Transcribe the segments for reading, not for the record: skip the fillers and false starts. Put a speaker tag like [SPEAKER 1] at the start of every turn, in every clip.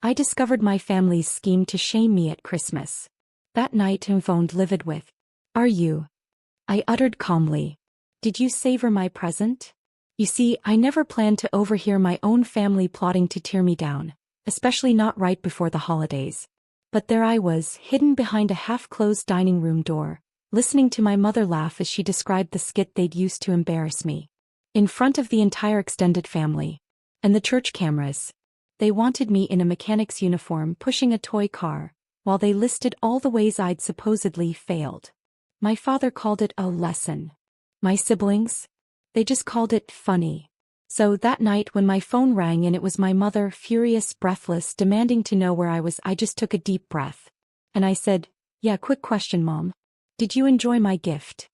[SPEAKER 1] I discovered my family's scheme to shame me at Christmas. That night I phoned Livid with, "Are you?" I uttered calmly, "Did you savor my present?" You see, I never planned to overhear my own family plotting to tear me down, especially not right before the holidays. But there I was, hidden behind a half-closed dining room door, listening to my mother laugh as she described the skit they'd used to embarrass me. In front of the entire extended family. And the church cameras. They wanted me in a mechanic's uniform pushing a toy car, while they listed all the ways I'd supposedly failed. My father called it a lesson. My siblings? They just called it funny. So that night when my phone rang and it was my mother, furious, breathless, demanding to know where I was, I just took a deep breath. And I said, "Yeah, quick question, Mom. Did you enjoy my gift?"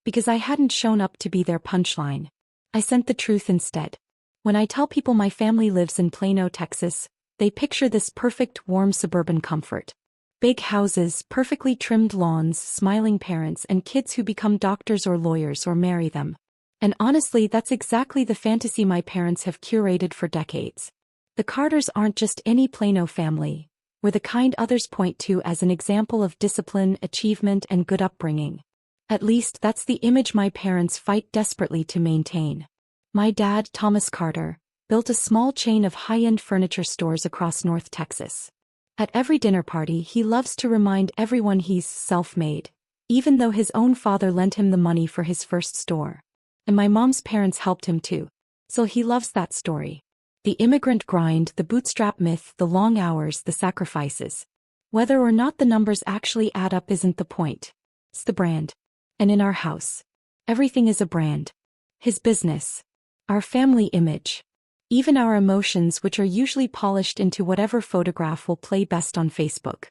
[SPEAKER 1] Because I hadn't shown up to be their punchline. I sent the truth instead. When I tell people my family lives in Plano, Texas, they picture this perfect, warm suburban comfort. Big houses, perfectly trimmed lawns, smiling parents, and kids who become doctors or lawyers or marry them. And honestly, that's exactly the fantasy my parents have curated for decades. The Carters aren't just any Plano family. We're the kind others point to as an example of discipline, achievement, and good upbringing. At least that's the image my parents fight desperately to maintain. My dad, Thomas Carter, built a small chain of high-end furniture stores across North Texas. At every dinner party, he loves to remind everyone he's self-made, even though his own father lent him the money for his first store. And my mom's parents helped him too. So he loves that story. The immigrant grind, the bootstrap myth, the long hours, the sacrifices. Whether or not the numbers actually add up isn't the point. It's the brand. And in our house, everything is a brand. His business. Our family image. Even our emotions, which are usually polished into whatever photograph will play best on Facebook.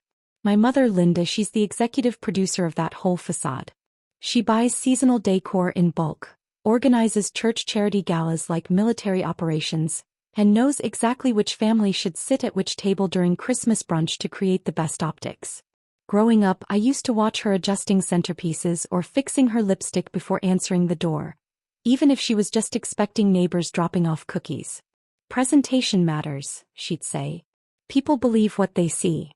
[SPEAKER 1] My mother, Linda, she's the executive producer of that whole facade. She buys seasonal decor in bulk, organizes church charity galas like military operations, and knows exactly which family should sit at which table during Christmas brunch to create the best optics. Growing up, I used to watch her adjusting centerpieces or fixing her lipstick before answering the door, even if she was just expecting neighbors dropping off cookies. "Presentation matters," she'd say. "People believe what they see."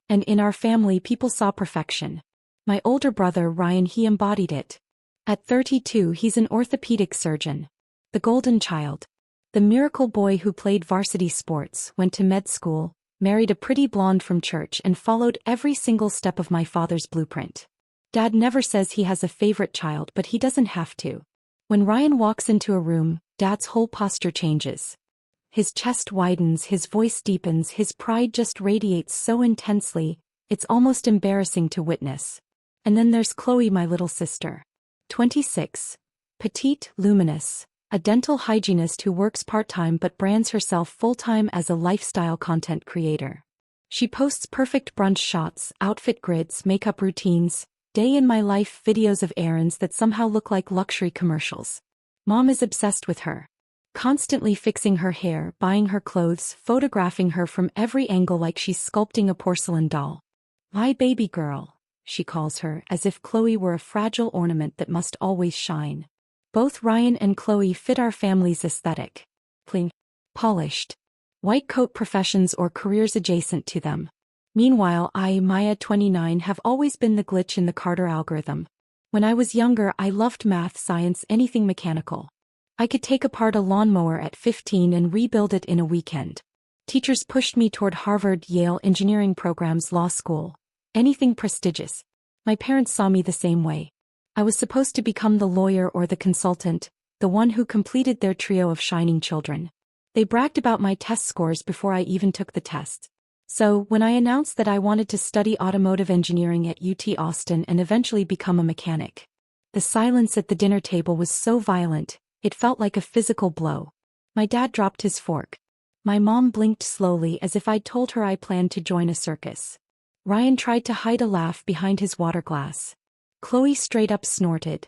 [SPEAKER 1] And in our family, people saw perfection. My older brother, Ryan, he embodied it. At 32, he's an orthopedic surgeon. The golden child. The miracle boy who played varsity sports, went to med school, married a pretty blonde from church, and followed every single step of my father's blueprint. Dad never says he has a favorite child, but he doesn't have to. When Ryan walks into a room, Dad's whole posture changes. His chest widens, his voice deepens, his pride just radiates so intensely, it's almost embarrassing to witness. And then there's Chloe, my little sister. 26. Petite, luminous. A dental hygienist who works part-time but brands herself full-time as a lifestyle content creator. She posts perfect brunch shots, outfit grids, makeup routines, day-in-my-life videos of errands that somehow look like luxury commercials. Mom is obsessed with her. Constantly fixing her hair, buying her clothes, photographing her from every angle like she's sculpting a porcelain doll. "My baby girl," she calls her, as if Chloe were a fragile ornament that must always shine. Both Ryan and Chloe fit our family's aesthetic. Clean, polished, white coat professions or careers adjacent to them. Meanwhile, I, Maya 29, have always been the glitch in the Carter algorithm. When I was younger, I loved math, science, anything mechanical. I could take apart a lawnmower at 15 and rebuild it in a weekend. Teachers pushed me toward Harvard, Yale, engineering programs, law school. Anything prestigious. My parents saw me the same way. I was supposed to become the lawyer or the consultant, the one who completed their trio of shining children. They bragged about my test scores before I even took the test. So, when I announced that I wanted to study automotive engineering at UT Austin and eventually become a mechanic, the silence at the dinner table was so violent, it felt like a physical blow. My dad dropped his fork. My mom blinked slowly as if I'd told her I planned to join a circus. Ryan tried to hide a laugh behind his water glass. Chloe straight up snorted.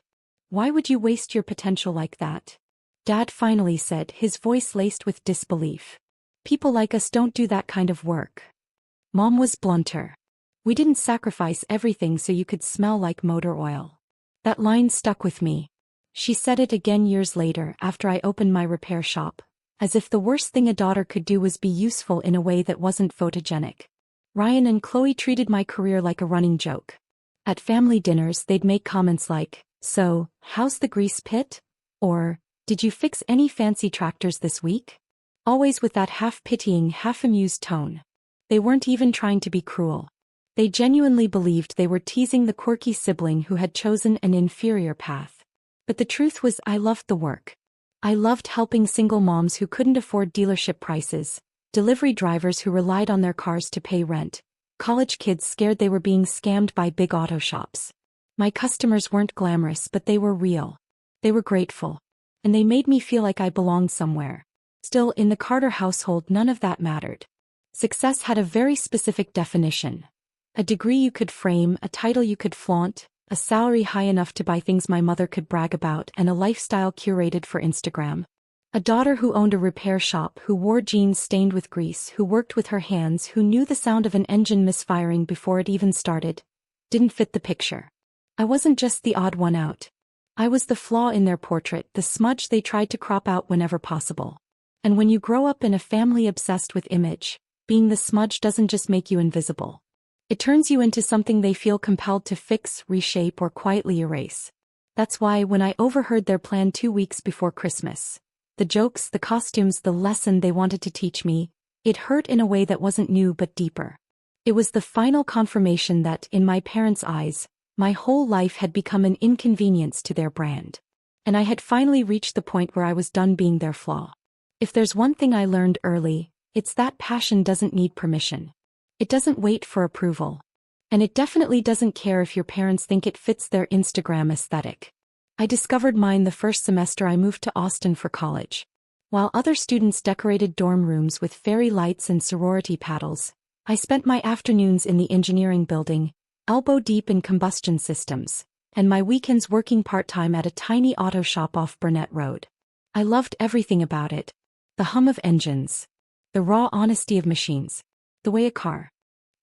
[SPEAKER 1] "Why would you waste your potential like that?" Dad finally said, his voice laced with disbelief. "People like us don't do that kind of work." Mom was blunter. "We didn't sacrifice everything so you could smell like motor oil." That line stuck with me. She said it again years later after I opened my repair shop, As if the worst thing a daughter could do was be useful in a way that wasn't photogenic. Ryan and Chloe treated my career like a running joke. At family dinners they'd make comments like, "So, how's the grease pit?" Or, "Did you fix any fancy tractors this week?" Always with that half-pitying, half-amused tone. They weren't even trying to be cruel. They genuinely believed they were teasing the quirky sibling who had chosen an inferior path. But the truth was I loved the work. I loved helping single moms who couldn't afford dealership prices, delivery drivers who relied on their cars to pay rent, college kids scared they were being scammed by big auto shops. My customers weren't glamorous, but they were real. They were grateful. And they made me feel like I belonged somewhere. Still, in the Carter household, none of that mattered. Success had a very specific definition. A degree you could frame, a title you could flaunt, a salary high enough to buy things my mother could brag about, and a lifestyle curated for Instagram. A daughter who owned a repair shop, who wore jeans stained with grease, who worked with her hands, who knew the sound of an engine misfiring before it even started, didn't fit the picture. I wasn't just the odd one out. I was the flaw in their portrait, the smudge they tried to crop out whenever possible. And when you grow up in a family obsessed with image, being the smudge doesn't just make you invisible. It turns you into something they feel compelled to fix, reshape, or quietly erase. That's why when I overheard their plan 2 weeks before Christmas, the jokes, the costumes, the lesson they wanted to teach me, it hurt in a way that wasn't new but deeper. It was the final confirmation that, in my parents' eyes, my whole life had become an inconvenience to their brand. And I had finally reached the point where I was done being their flaw. If there's one thing I learned early, it's that passion doesn't need permission. It doesn't wait for approval. And it definitely doesn't care if your parents think it fits their Instagram aesthetic. I discovered mine the first semester I moved to Austin for college. While other students decorated dorm rooms with fairy lights and sorority paddles, I spent my afternoons in the engineering building, elbow deep in combustion systems, and my weekends working part-time at a tiny auto shop off Burnett Road. I loved everything about it. The hum of engines. The raw honesty of machines. The way a car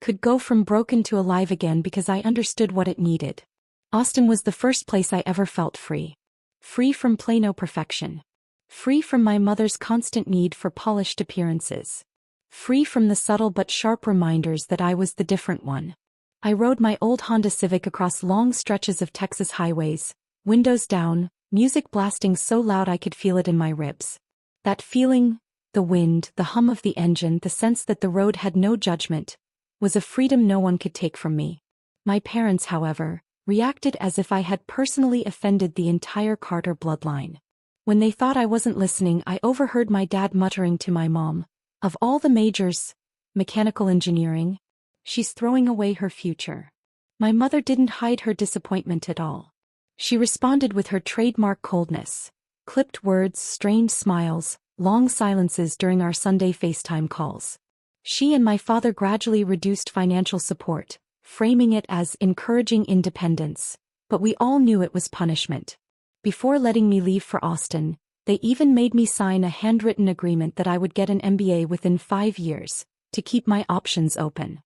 [SPEAKER 1] could go from broken to alive again because I understood what it needed. Austin was the first place I ever felt free. Free from Plano perfection. Free from my mother's constant need for polished appearances. Free from the subtle but sharp reminders that I was the different one. I rode my old Honda Civic across long stretches of Texas highways, windows down, music blasting so loud I could feel it in my ribs. That feeling, the wind, the hum of the engine, the sense that the road had no judgment, was a freedom no one could take from me. My parents, however, reacted as if I had personally offended the entire Carter bloodline. When they thought I wasn't listening, I overheard my dad muttering to my mom, "Of all the majors, mechanical engineering, she's throwing away her future." My mother didn't hide her disappointment at all. She responded with her trademark coldness, clipped words, strained smiles, long silences during our Sunday FaceTime calls. She and my father gradually reduced financial support, framing it as encouraging independence, but we all knew it was punishment. Before letting me leave for Austin, they even made me sign a handwritten agreement that I would get an MBA within 5 years, to keep my options open.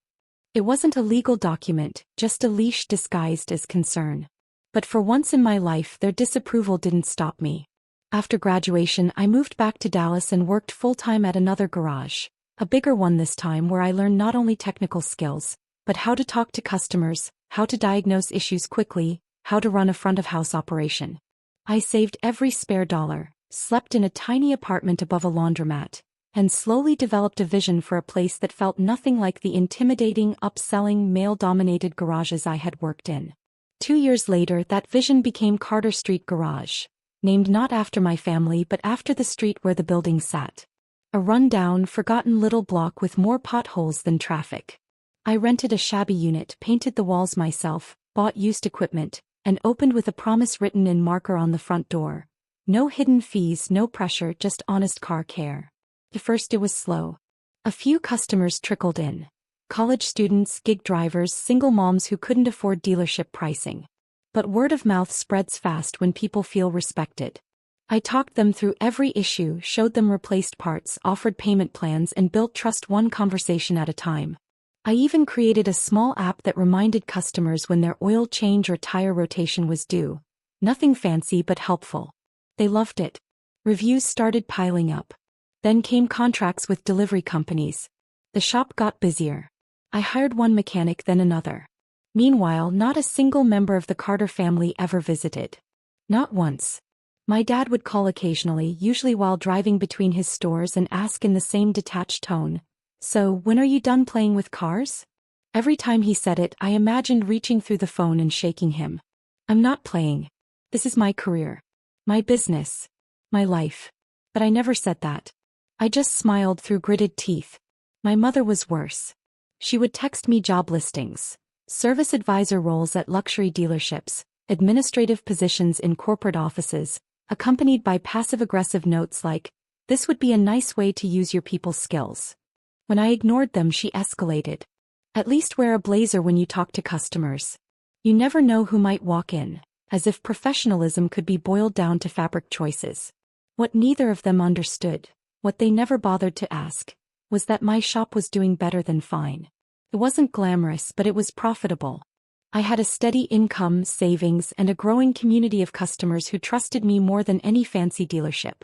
[SPEAKER 1] It wasn't a legal document, just a leash disguised as concern. But for once in my life, their disapproval didn't stop me. After graduation, I moved back to Dallas and worked full-time at another garage, a bigger one this time, where I learned not only technical skills, but how to talk to customers, how to diagnose issues quickly, how to run a front-of-house operation. I saved every spare dollar, slept in a tiny apartment above a laundromat, and slowly developed a vision for a place that felt nothing like the intimidating, upselling, male-dominated garages I had worked in. 2 years later, that vision became Carter Street Garage, named not after my family but after the street where the building sat. A run-down, forgotten little block with more potholes than traffic. I rented a shabby unit, painted the walls myself, bought used equipment, and opened with a promise written in marker on the front door. No hidden fees, no pressure, just honest car care. At first it was slow. A few customers trickled in. College students, gig drivers, single moms who couldn't afford dealership pricing. But word of mouth spreads fast when people feel respected. I talked them through every issue, showed them replaced parts, offered payment plans, and built trust one conversation at a time. I even created a small app that reminded customers when their oil change or tire rotation was due. Nothing fancy but helpful. They loved it. Reviews started piling up. Then came contracts with delivery companies. The shop got busier. I hired one mechanic then another. Meanwhile, not a single member of the Carter family ever visited. Not once. My dad would call occasionally, usually while driving between his stores, and ask in the same detached tone, "So, when are you done playing with cars?" Every time he said it, I imagined reaching through the phone and shaking him. "I'm not playing. This is my career. My business. My life." But I never said that. I just smiled through gritted teeth. My mother was worse. She would text me job listings, service advisor roles at luxury dealerships, administrative positions in corporate offices, accompanied by passive-aggressive notes like, "This would be a nice way to use your people's skills." When I ignored them, she escalated. "At least wear a blazer when you talk to customers. You never know who might walk in," as if professionalism could be boiled down to fabric choices. What neither of them understood, what they never bothered to ask, was that my shop was doing better than fine. It wasn't glamorous, but it was profitable. I had a steady income, savings, and a growing community of customers who trusted me more than any fancy dealership.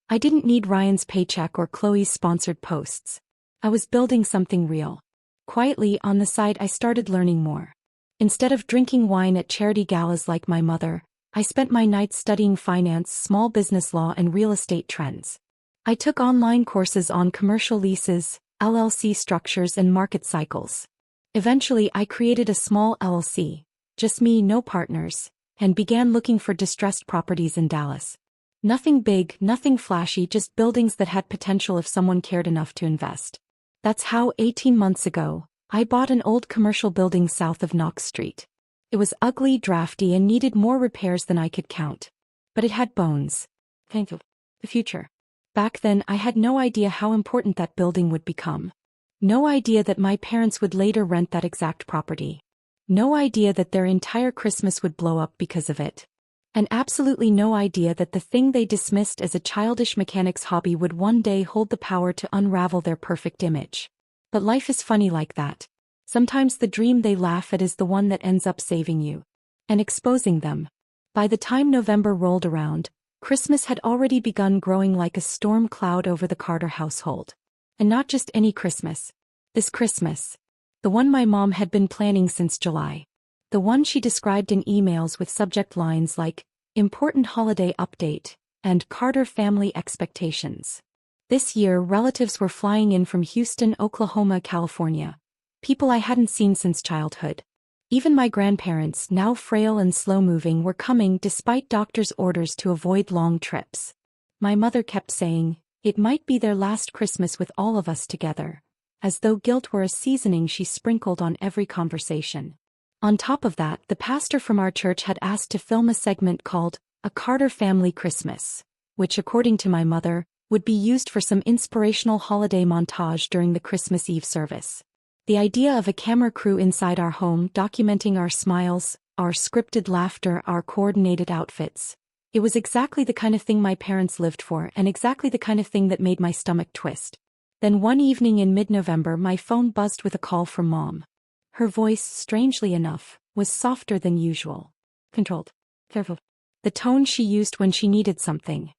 [SPEAKER 1] I didn't need Ryan's paycheck or Chloe's sponsored posts. I was building something real. Quietly, on the side, I started learning more. Instead of drinking wine at charity galas like my mother, I spent my nights studying finance, small business law, and real estate trends. I took online courses on commercial leases, LLC structures, and market cycles. Eventually, I created a small LLC, just me, no partners, and began looking for distressed properties in Dallas. Nothing big, nothing flashy, just buildings that had potential if someone cared enough to invest. That's how, 18 months ago, I bought an old commercial building south of Knox Street. It was ugly, drafty, and needed more repairs than I could count. But it had bones. Think of the future. Back then, I had no idea how important that building would become. No idea that my parents would later rent that exact property. No idea that their entire Christmas would blow up because of it. And absolutely no idea that the thing they dismissed as a childish mechanic's hobby would one day hold the power to unravel their perfect image. But life is funny like that. Sometimes the dream they laugh at is the one that ends up saving you and exposing them. By the time November rolled around, Christmas had already begun growing like a storm cloud over the Carter household. And not just any Christmas. This Christmas. The one my mom had been planning since July. The one she described in emails with subject lines like, "Important holiday update," and "Carter family expectations." This year, relatives were flying in from Houston, Oklahoma, California. People I hadn't seen since childhood. Even my grandparents, now frail and slow-moving, were coming despite doctors' orders to avoid long trips. My mother kept saying, it might be their last Christmas with all of us together, as though guilt were a seasoning she sprinkled on every conversation. On top of that, the pastor from our church had asked to film a segment called A Carter Family Christmas, which, according to my mother, would be used for some inspirational holiday montage during the Christmas Eve service. The idea of a camera crew inside our home documenting our smiles, our scripted laughter, our coordinated outfits. It was exactly the kind of thing my parents lived for, and exactly the kind of thing that made my stomach twist. Then one evening in mid-November, my phone buzzed with a call from Mom. Her voice, strangely enough, was softer than usual. Controlled. Careful. The tone she used when she needed something.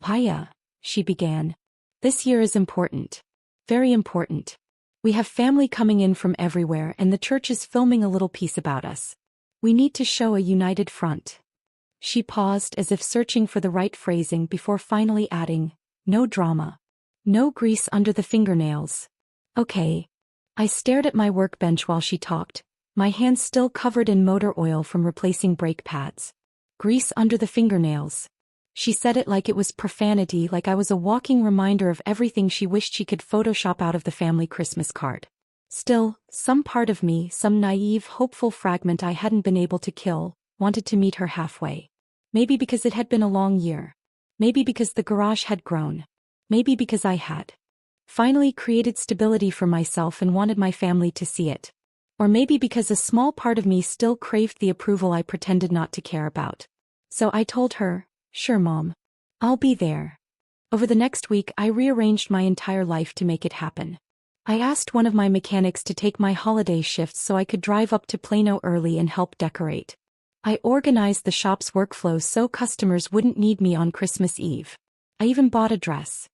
[SPEAKER 1] "Paya," she began. "This year is important. Very important. We have family coming in from everywhere, and the church is filming a little piece about us. We need to show a united front." She paused as if searching for the right phrasing before finally adding, "No drama. No grease under the fingernails." Okay. I stared at my workbench while she talked, my hands still covered in motor oil from replacing brake pads. Grease under the fingernails. She said it like it was profanity, like I was a walking reminder of everything she wished she could Photoshop out of the family Christmas card. Still, some part of me, some naive, hopeful fragment I hadn't been able to kill, wanted to meet her halfway. Maybe because it had been a long year. Maybe because the garage had grown. Maybe because I had finally created stability for myself and wanted my family to see it. Or maybe because a small part of me still craved the approval I pretended not to care about. So I told her, "Sure, Mom. I'll be there." Over the next week, I rearranged my entire life to make it happen. I asked one of my mechanics to take my holiday shifts so I could drive up to Plano early and help decorate. I organized the shop's workflow so customers wouldn't need me on Christmas Eve. I even bought a dress.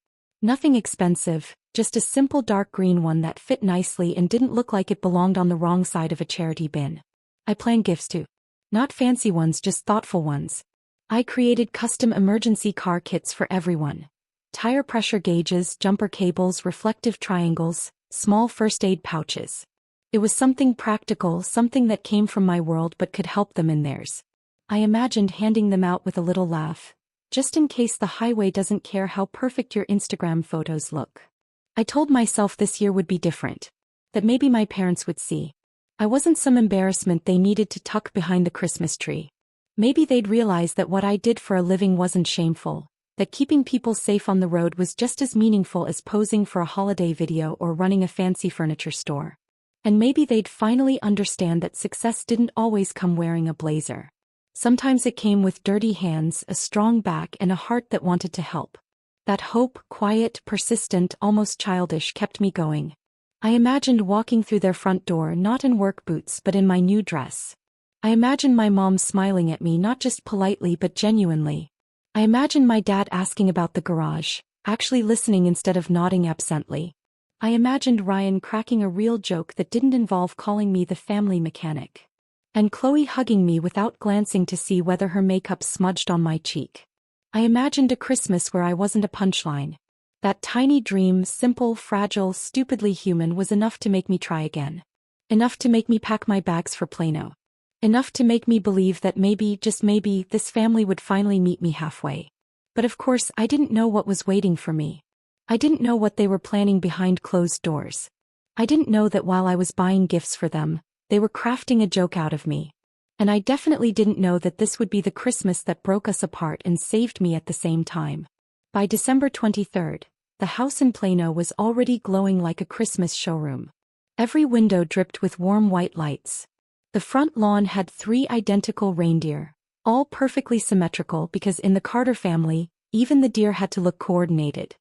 [SPEAKER 1] Nothing expensive, just a simple dark green one that fit nicely and didn't look like it belonged on the wrong side of a charity bin. I planned gifts too. Not fancy ones, just thoughtful ones. I created custom emergency car kits for everyone. Tire pressure gauges, jumper cables, reflective triangles, small first aid pouches. It was something practical, something that came from my world but could help them in theirs. I imagined handing them out with a little laugh, just in case the highway doesn't care how perfect your Instagram photos look. I told myself this year would be different. That maybe my parents would see. I wasn't some embarrassment they needed to tuck behind the Christmas tree. Maybe they'd realize that what I did for a living wasn't shameful, that keeping people safe on the road was just as meaningful as posing for a holiday video or running a fancy furniture store. And maybe they'd finally understand that success didn't always come wearing a blazer. Sometimes it came with dirty hands, a strong back, and a heart that wanted to help. That hope, quiet, persistent, almost childish, kept me going. I imagined walking through their front door not in work boots but in my new dress. I imagined my mom smiling at me not just politely but genuinely. I imagined my dad asking about the garage, actually listening instead of nodding absently. I imagined Ryan cracking a real joke that didn't involve calling me the family mechanic. And Chloe hugging me without glancing to see whether her makeup smudged on my cheek. I imagined a Christmas where I wasn't a punchline. That tiny dream, simple, fragile, stupidly human, was enough to make me try again. Enough to make me pack my bags for Plano. Enough to make me believe that maybe, just maybe, this family would finally meet me halfway. But of course, I didn't know what was waiting for me. I didn't know what they were planning behind closed doors. I didn't know that while I was buying gifts for them, they were crafting a joke out of me. And I definitely didn't know that this would be the Christmas that broke us apart and saved me at the same time. By December 23rd, the house in Plano was already glowing like a Christmas showroom. Every window dripped with warm white lights. The front lawn had 3 identical reindeer, all perfectly symmetrical because in the Carter family, even the deer had to look coordinated.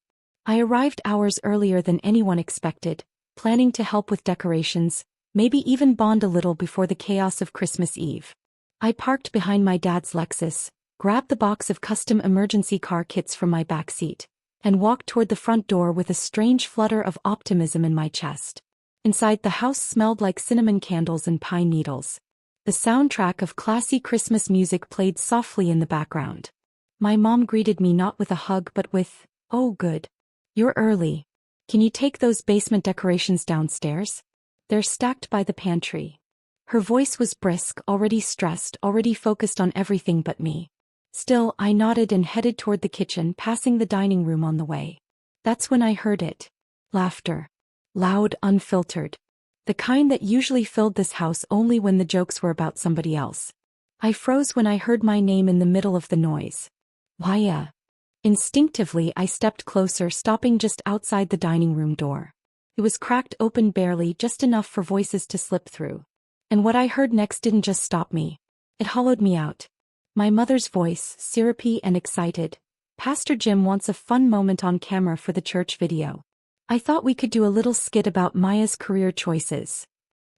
[SPEAKER 1] I arrived hours earlier than anyone expected, planning to help with decorations, maybe even bond a little before the chaos of Christmas Eve. I parked behind my dad's Lexus, grabbed the box of custom emergency car kits from my back seat, and walked toward the front door with a strange flutter of optimism in my chest. Inside, the house smelled like cinnamon candles and pine needles. The soundtrack of classy Christmas music played softly in the background. My mom greeted me not with a hug but with, "Oh good. You're early. Can you take those basement decorations downstairs? They're stacked by the pantry." Her voice was brisk, already stressed, already focused on everything but me. Still, I nodded and headed toward the kitchen, passing the dining room on the way. That's when I heard it. Laughter. Loud, unfiltered. The kind that usually filled this house only when the jokes were about somebody else. I froze when I heard my name in the middle of the noise. Why? Instinctively, I stepped closer, stopping just outside the dining room door. It was cracked open barely, just enough for voices to slip through. And what I heard next didn't just stop me. It hollowed me out. My mother's voice, syrupy and excited. "Pastor Jim wants a fun moment on camera for the church video. I thought we could do a little skit about Maya's career choices."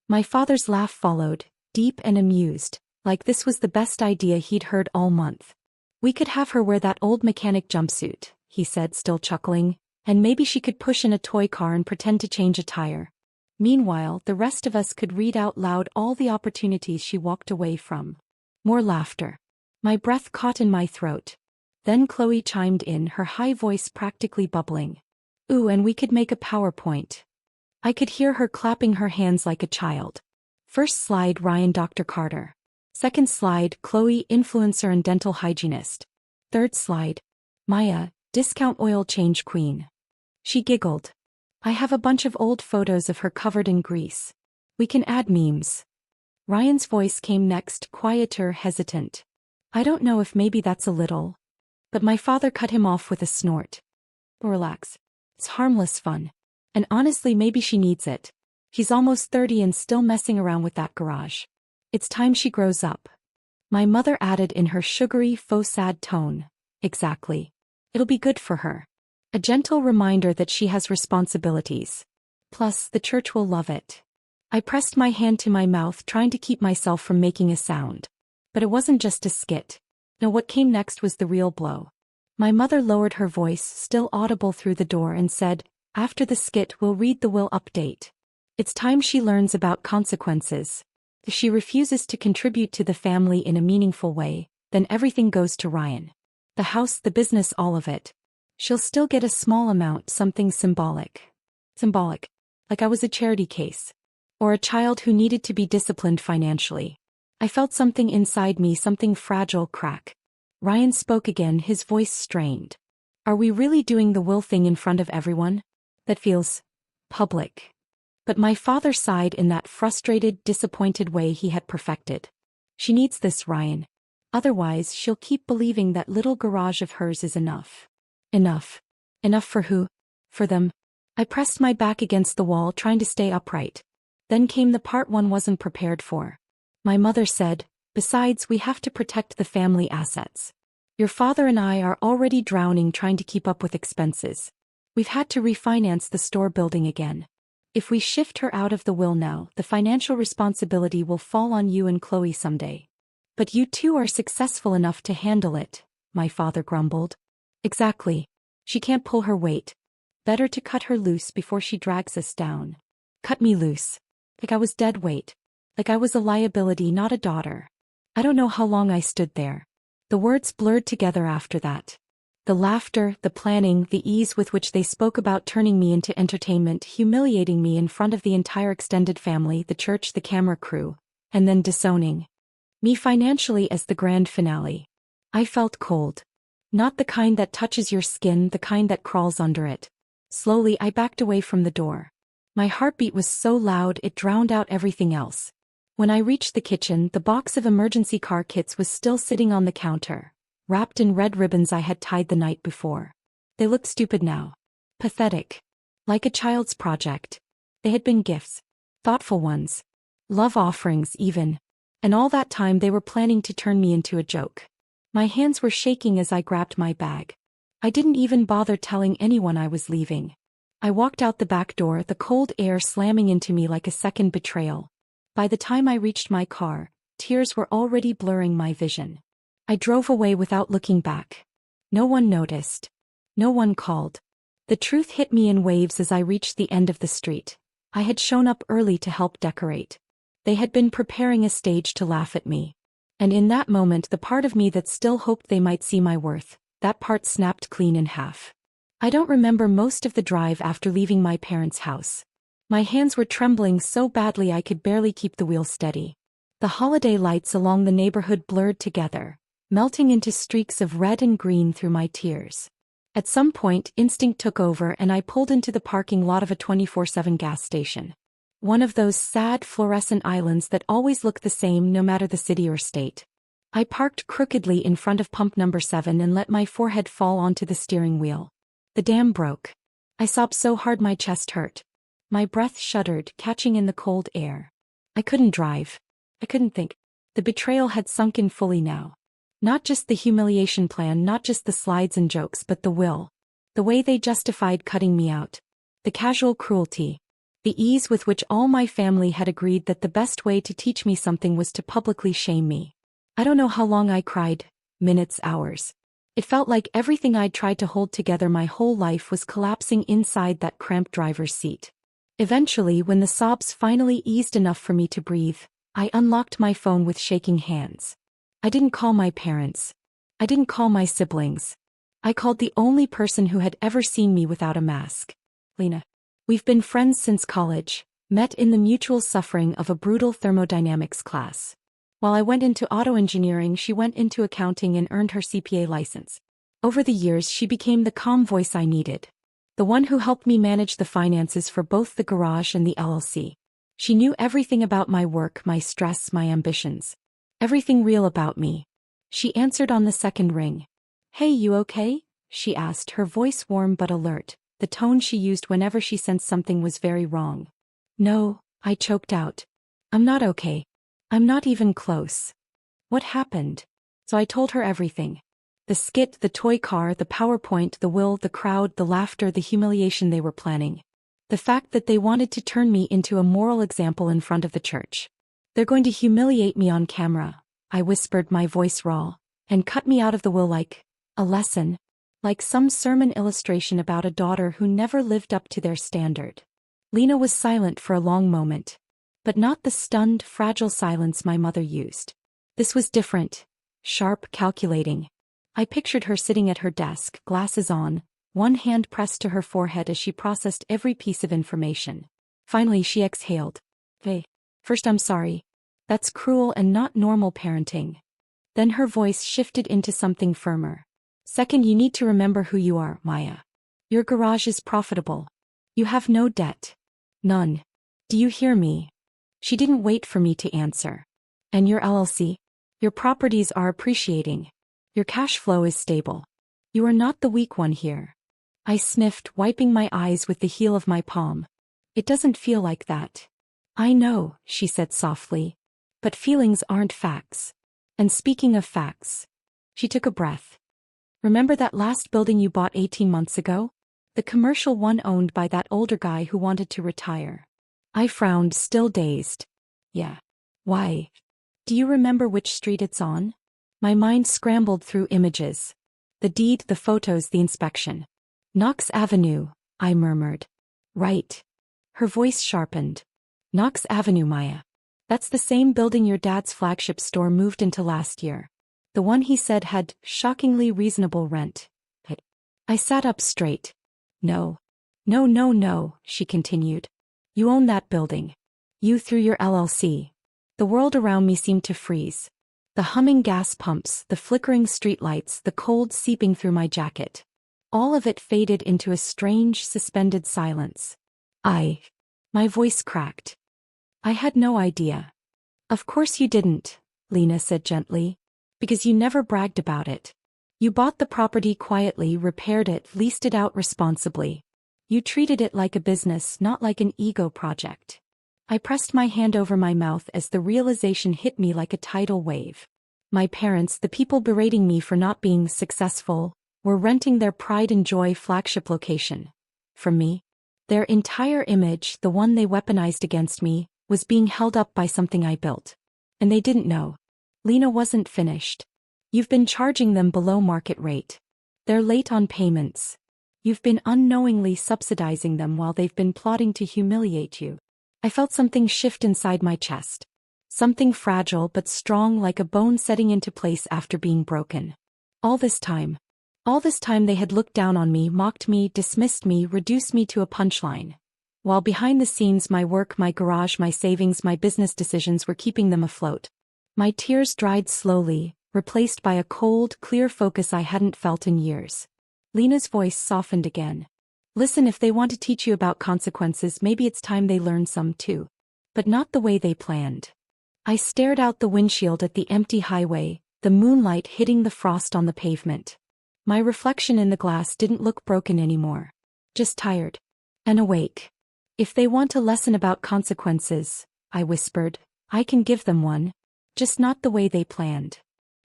[SPEAKER 1] My father's laugh followed, deep and amused, like this was the best idea he'd heard all month. "We could have her wear that old mechanic jumpsuit," he said, still chuckling, "and maybe she could push in a toy car and pretend to change a tire. Meanwhile, the rest of us could read out loud all the opportunities she walked away from." More laughter. My breath caught in my throat. Then Chloe chimed in, her high voice practically bubbling. "Ooh, and we could make a PowerPoint." I could hear her clapping her hands like a child. First slide, Ryan, Dr. Carter. Second slide, Chloe, influencer and dental hygienist. Third slide, Maya, discount oil change queen. She giggled. "I have a bunch of old photos of her covered in grease. We can add memes." Ryan's voice came next, quieter, hesitant. "I don't know if maybe that's a little." But my father cut him off with a snort. "Relax. It's harmless fun. And honestly, maybe she needs it. She's almost 30 and still messing around with that garage. It's time she grows up." My mother added in her sugary, faux sad tone. "Exactly. It'll be good for her. A gentle reminder that she has responsibilities. Plus, the church will love it." I pressed my hand to my mouth, trying to keep myself from making a sound. But it wasn't just a skit. No, what came next was the real blow. My mother lowered her voice, still audible through the door, and said, "After the skit we'll read the will update. It's time she learns about consequences. If she refuses to contribute to the family in a meaningful way, then everything goes to Ryan. The house, the business, all of it. She'll still get a small amount, something symbolic. Symbolic. Like I was a charity case. Or a child who needed to be disciplined financially." I felt something inside me, something fragile, crack. Ryan spoke again, his voice strained. "Are we really doing the will thing in front of everyone? That feels public." But my father sighed in that frustrated, disappointed way he had perfected. "She needs this, Ryan. Otherwise she'll keep believing that little garage of hers is enough." Enough. Enough for who? For them. I pressed my back against the wall, trying to stay upright. Then came the part one wasn't prepared for. My mother said, "Besides, we have to protect the family assets. Your father and I are already drowning trying to keep up with expenses. We've had to refinance the store building again. If we shift her out of the will now, the financial responsibility will fall on you and Chloe someday. But you two are successful enough to handle it," my father grumbled. "Exactly. She can't pull her weight. Better to cut her loose before she drags us down." Cut me loose. Like I was dead weight. Like I was a liability, not a daughter. I don't know how long I stood there. The words blurred together after that. The laughter, the planning, the ease with which they spoke about turning me into entertainment, humiliating me in front of the entire extended family, the church, the camera crew, and then disowning me financially as the grand finale. I felt cold. Not the kind that touches your skin, the kind that crawls under it. Slowly I backed away from the door. My heartbeat was so loud it drowned out everything else. When I reached the kitchen, the box of emergency car kits was still sitting on the counter, wrapped in red ribbons I had tied the night before. They looked stupid now. Pathetic. Like a child's project. They had been gifts. Thoughtful ones. Love offerings even. And all that time they were planning to turn me into a joke. My hands were shaking as I grabbed my bag. I didn't even bother telling anyone I was leaving. I walked out the back door, the cold air slamming into me like a second betrayal. By the time I reached my car, tears were already blurring my vision. I drove away without looking back. No one noticed. No one called. The truth hit me in waves as I reached the end of the street. I had shown up early to help decorate. They had been preparing a stage to laugh at me. And in that moment, the part of me that still hoped they might see my worth, that part snapped clean in half. I don't remember most of the drive after leaving my parents' house. My hands were trembling so badly I could barely keep the wheel steady. The holiday lights along the neighborhood blurred together, melting into streaks of red and green through my tears. At some point, instinct took over and I pulled into the parking lot of a 24/7 gas station. One of those sad fluorescent islands that always look the same no matter the city or state. I parked crookedly in front of pump number 7 and let my forehead fall onto the steering wheel. The dam broke. I sobbed so hard my chest hurt. My breath shuddered, catching in the cold air. I couldn't drive. I couldn't think. The betrayal had sunk in fully now. Not just the humiliation plan, not just the slides and jokes, but the will. The way they justified cutting me out. The casual cruelty. The ease with which all my family had agreed that the best way to teach me something was to publicly shame me. I don't know how long I cried. Minutes, hours. It felt like everything I'd tried to hold together my whole life was collapsing inside that cramped driver's seat. Eventually, when the sobs finally eased enough for me to breathe, I unlocked my phone with shaking hands. I didn't call my parents. I didn't call my siblings. I called the only person who had ever seen me without a mask. Lena. We've been friends since college, met in the mutual suffering of a brutal thermodynamics class. While I went into auto engineering, she went into accounting and earned her CPA license. Over the years, she became the calm voice I needed. The one who helped me manage the finances for both the garage and the LLC. She knew everything about my work, my stress, my ambitions. Everything real about me. She answered on the second ring. "Hey, you okay?" she asked, her voice warm but alert, the tone she used whenever she sensed something was very wrong. "No," I choked out. "I'm not okay. I'm not even close." "What happened?" So I told her everything. The skit, the toy car, the PowerPoint, the will, the crowd, the laughter, the humiliation they were planning. The fact that they wanted to turn me into a moral example in front of the church. "They're going to humiliate me on camera," I whispered, my voice raw, "and cut me out of the will like a lesson." like some sermon illustration about a daughter who never lived up to their standard. Lena was silent for a long moment. But not the stunned, fragile silence my mother used. This was different. Sharp, calculating. I pictured her sitting at her desk, glasses on, one hand pressed to her forehead as she processed every piece of information. Finally she exhaled. Hey. First, I'm sorry. That's cruel and not normal parenting. Then her voice shifted into something firmer. Second, you need to remember who you are, Maya. Your garage is profitable. You have no debt. None. Do you hear me? She didn't wait for me to answer. And your LLC? Your properties are appreciating. Your cash flow is stable. You are not the weak one here. I sniffed, wiping my eyes with the heel of my palm. It doesn't feel like that. I know, she said softly. But feelings aren't facts. And speaking of facts. She took a breath. Remember that last building you bought 18 months ago? The commercial one owned by that older guy who wanted to retire. I frowned, still dazed. Yeah. Why? Do you remember which street it's on? My mind scrambled through images. The deed, the photos, the inspection. Knox Avenue, I murmured. Right. Her voice sharpened. Knox Avenue, Maya. That's the same building your dad's flagship store moved into last year. The one he said had shockingly reasonable rent. I sat up straight. No. No, she continued. You own that building. You through your LLC. The world around me seemed to freeze. The humming gas pumps, the flickering streetlights, the cold seeping through my jacket. All of it faded into a strange, suspended silence. My voice cracked. I had no idea. Of course you didn't, Lena said gently. Because you never bragged about it. You bought the property quietly, repaired it, leased it out responsibly. You treated it like a business, not like an ego project. I pressed my hand over my mouth as the realization hit me like a tidal wave. My parents, the people berating me for not being successful, were renting their pride and joy flagship location. From me. Their entire image, the one they weaponized against me, was being held up by something I built. And they didn't know. Lena wasn't finished. You've been charging them below market rate. They're late on payments. You've been unknowingly subsidizing them while they've been plotting to humiliate you. I felt something shift inside my chest. Something fragile but strong, like a bone setting into place after being broken. All this time they had looked down on me, mocked me, dismissed me, reduced me to a punchline. While behind the scenes my work, my garage, my savings, my business decisions were keeping them afloat. My tears dried slowly, replaced by a cold, clear focus I hadn't felt in years. Lena's voice softened again. Listen, if they want to teach you about consequences, maybe it's time they learn some too. But not the way they planned. I stared out the windshield at the empty highway, the moonlight hitting the frost on the pavement. My reflection in the glass didn't look broken anymore. Just tired. And awake. If they want a lesson about consequences, I whispered, I can give them one. Just not the way they planned.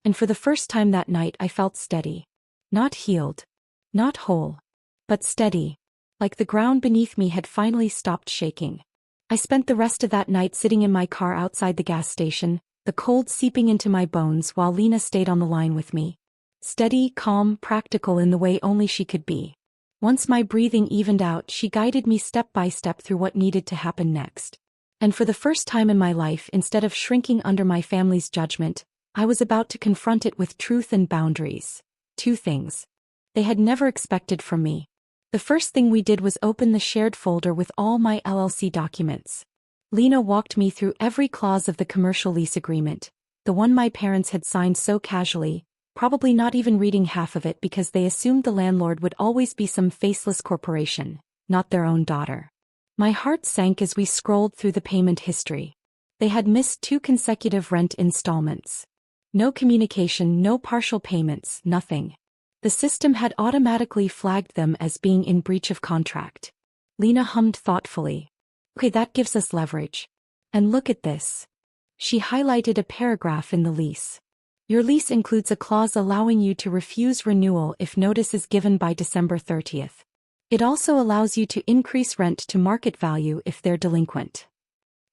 [SPEAKER 1] And for the first time that night I felt steady. Not healed. Not whole. But steady. Like the ground beneath me had finally stopped shaking. I spent the rest of that night sitting in my car outside the gas station, the cold seeping into my bones while Lena stayed on the line with me. Steady, calm, practical in the way only she could be. Once my breathing evened out, she guided me step by step through what needed to happen next. And for the first time in my life, instead of shrinking under my family's judgment, I was about to confront it with truth and boundaries. Two things they had never expected from me. The first thing we did was open the shared folder with all my LLC documents. Lena walked me through every clause of the commercial lease agreement, the one my parents had signed so casually, probably not even reading half of it because they assumed the landlord would always be some faceless corporation, not their own daughter. My heart sank as we scrolled through the payment history. They had missed 2 consecutive rent installments. No communication, no partial payments, nothing. The system had automatically flagged them as being in breach of contract. Lena hummed thoughtfully. Okay, that gives us leverage. And look at this. She highlighted a paragraph in the lease. Your lease includes a clause allowing you to refuse renewal if notice is given by December 30th. It also allows you to increase rent to market value if they're delinquent.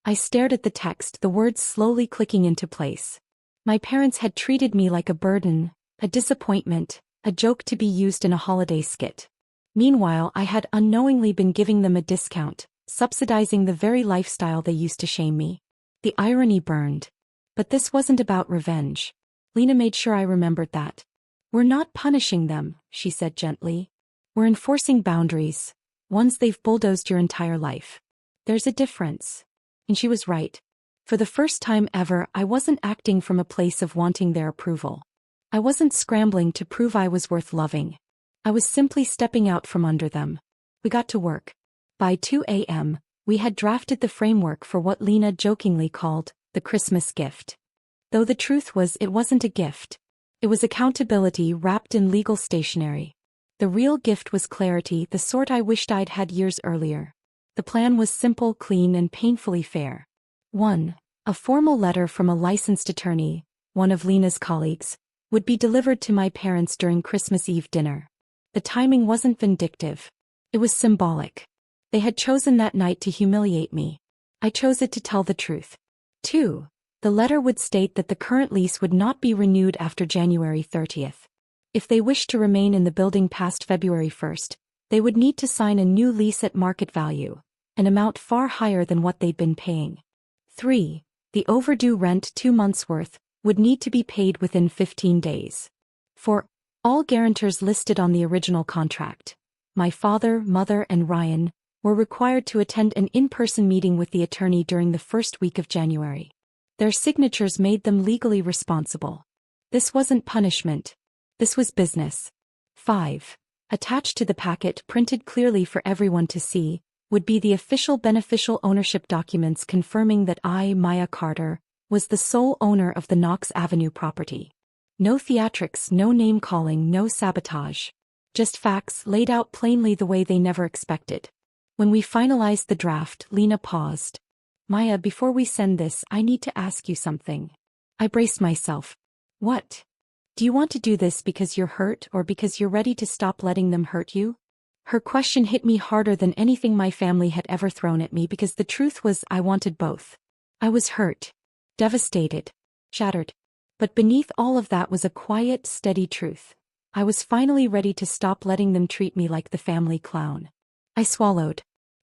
[SPEAKER 1] I stared at the text, the words slowly clicking into place. My parents had treated me like a burden, a disappointment, a joke to be used in a holiday skit. Meanwhile, I had unknowingly been giving them a discount, subsidizing the very lifestyle they used to shame me. The irony burned. But this wasn't about revenge. Lena made sure I remembered that. We're not punishing them, she said gently. We're enforcing boundaries, ones they've bulldozed your entire life. There's a difference. And she was right. For the first time ever, I wasn't acting from a place of wanting their approval. I wasn't scrambling to prove I was worth loving. I was simply stepping out from under them. We got to work. By 2 a.m., we had drafted the framework for what Lena jokingly called the Christmas gift. Though the truth was it wasn't a gift. It was accountability wrapped in legal stationery. The real gift was clarity, the sort I wished I'd had years earlier. The plan was simple, clean, and painfully fair. 1. A formal letter from a licensed attorney, one of Lena's colleagues, would be delivered to my parents during Christmas Eve dinner. The timing wasn't vindictive. It was symbolic. They had chosen that night to humiliate me. I chose it to tell the truth. 2. The letter would state that the current lease would not be renewed after January 30th. If they wished to remain in the building past February 1st, they would need to sign a new lease at market value, an amount far higher than what they'd been paying. 3. The overdue rent, 2 months' worth, would need to be paid within 15 days. 4. All guarantors listed on the original contract, my father, mother, and Ryan, were required to attend an in-person meeting with the attorney during the first week of January. Their signatures made them legally responsible. This wasn't punishment. This was business. 5. Attached to the packet, printed clearly for everyone to see, would be the official beneficial ownership documents confirming that I, Maya Carter, was the sole owner of the Knox Avenue property. No theatrics, no name-calling, no sabotage. Just facts laid out plainly the way they never expected. When we finalized the draft, Lena paused. Maya, before we send this, I need to ask you something. I braced myself. What? Do you want to do this because you're hurt or because you're ready to stop letting them hurt you? Her question hit me harder than anything my family had ever thrown at me because the truth was I wanted both. I was hurt, devastated, shattered. But beneath all of that was a quiet, steady truth. I was finally ready to stop letting them treat me like the family clown. I swallowed.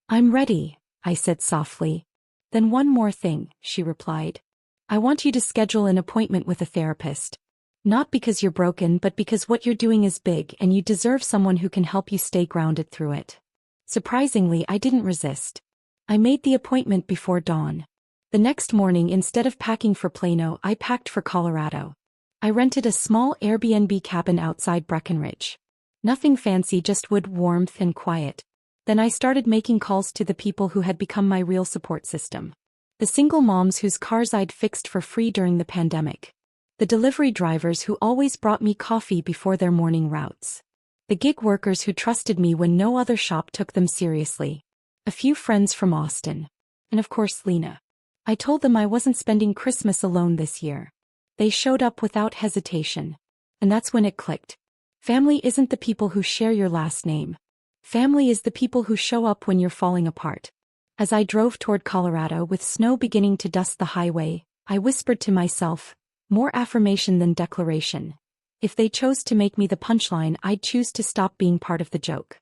[SPEAKER 1] I'm ready, I said softly. Then one more thing, she replied. I want you to schedule an appointment with a therapist. Not because you're broken, but because what you're doing is big and you deserve someone who can help you stay grounded through it. Surprisingly, I didn't resist. I made the appointment before dawn. The next morning, instead of packing for Plano, I packed for Colorado. I rented a small Airbnb cabin outside Breckenridge. Nothing fancy, just wood, warmth, and quiet. Then I started making calls to the people who had become my real support system. The single moms whose cars I'd fixed for free during the pandemic. The delivery drivers who always brought me coffee before their morning routes. The gig workers who trusted me when no other shop took them seriously. A few friends from Austin. And of course Lena. I told them I wasn't spending Christmas alone this year. They showed up without hesitation. And that's when it clicked. Family isn't the people who share your last name. Family is the people who show up when you're falling apart. As I drove toward Colorado with snow beginning to dust the highway, I whispered to myself, more affirmation than declaration. If they chose to make me the punchline, I'd choose to stop being part of the joke.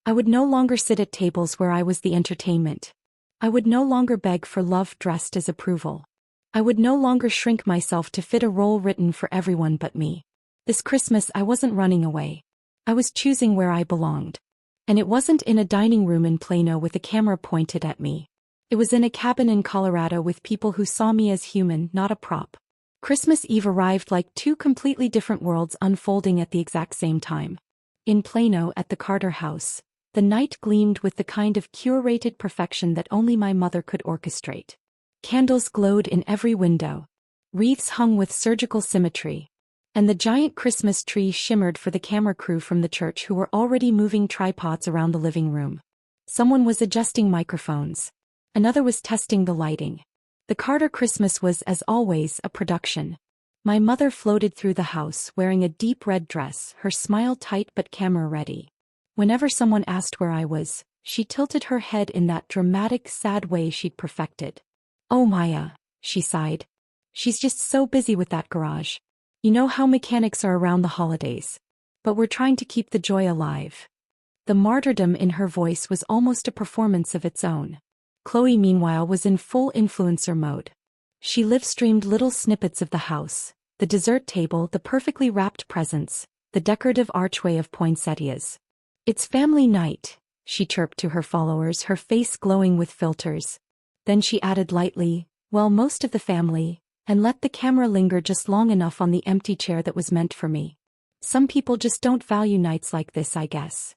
[SPEAKER 1] I would no longer sit at tables where I was the entertainment. I would no longer beg for love dressed as approval. I would no longer shrink myself to fit a role written for everyone but me. This Christmas I wasn't running away. I was choosing where I belonged. And it wasn't in a dining room in Plano with a camera pointed at me. It was in a cabin in Colorado with people who saw me as human, not a prop. Christmas Eve arrived like two completely different worlds unfolding at the exact same time. In Plano at the Carter house, the night gleamed with the kind of curated perfection that only my mother could orchestrate. Candles glowed in every window. Wreaths hung with surgical symmetry. And the giant Christmas tree shimmered for the camera crew from the church who were already moving tripods around the living room. Someone was adjusting microphones. Another was testing the lighting. The Carter Christmas was, as always, a production. My mother floated through the house wearing a deep red dress, her smile tight but camera-ready. Whenever someone asked where I was, she tilted her head in that dramatic, sad way she'd perfected. Oh Maya, she sighed. She's just so busy with that garage. You know how mechanics are around the holidays. But we're trying to keep the joy alive. The martyrdom in her voice was almost a performance of its own. Chloe, meanwhile, was in full influencer mode. She live-streamed little snippets of the house, the dessert table, the perfectly wrapped presents, the decorative archway of poinsettias. "It's family night," she chirped to her followers, her face glowing with filters. Then she added lightly, "Well, most of the family," and let the camera linger just long enough on the empty chair that was meant for me. "Some people just don't value nights like this, I guess."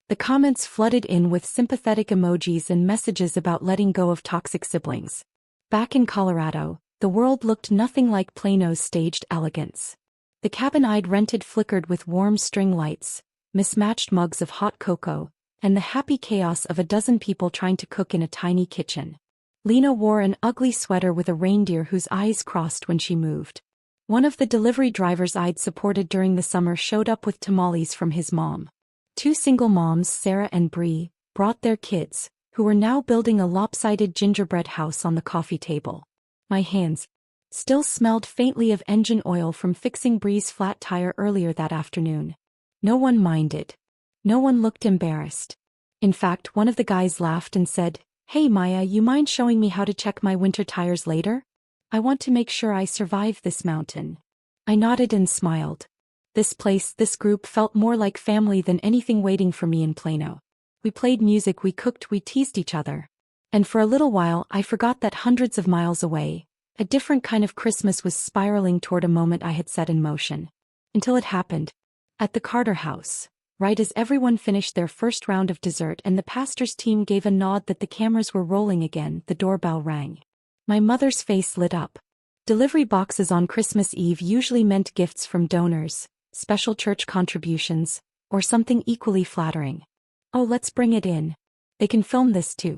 [SPEAKER 1] The comments flooded in with sympathetic emojis and messages about letting go of toxic siblings. Back in Colorado, the world looked nothing like Plano's staged elegance. The cabin I'd rented flickered with warm string lights, mismatched mugs of hot cocoa, and the happy chaos of a dozen people trying to cook in a tiny kitchen. Lena wore an ugly sweater with a reindeer whose eyes crossed when she moved. One of the delivery drivers I'd supported during the summer showed up with tamales from his mom. Two single moms, Sarah and Bree, brought their kids, who were now building a lopsided gingerbread house on the coffee table. My hands still smelled faintly of engine oil from fixing Bree's flat tire earlier that afternoon. No one minded. No one looked embarrassed. In fact, one of the guys laughed and said, "Hey Maya, you mind showing me how to check my winter tires later? I want to make sure I survive this mountain." I nodded and smiled. This place, this group felt more like family than anything waiting for me in Plano. We played music, we cooked, we teased each other. And for a little while I forgot that hundreds of miles away, a different kind of Christmas was spiraling toward a moment I had set in motion. Until it happened. At the Carter house, right as everyone finished their first round of dessert and the pastor's team gave a nod that the cameras were rolling again, the doorbell rang. My mother's face lit up. Delivery boxes on Christmas Eve usually meant gifts from donors, special church contributions, or something equally flattering. "Oh, let's bring it in. They can film this too."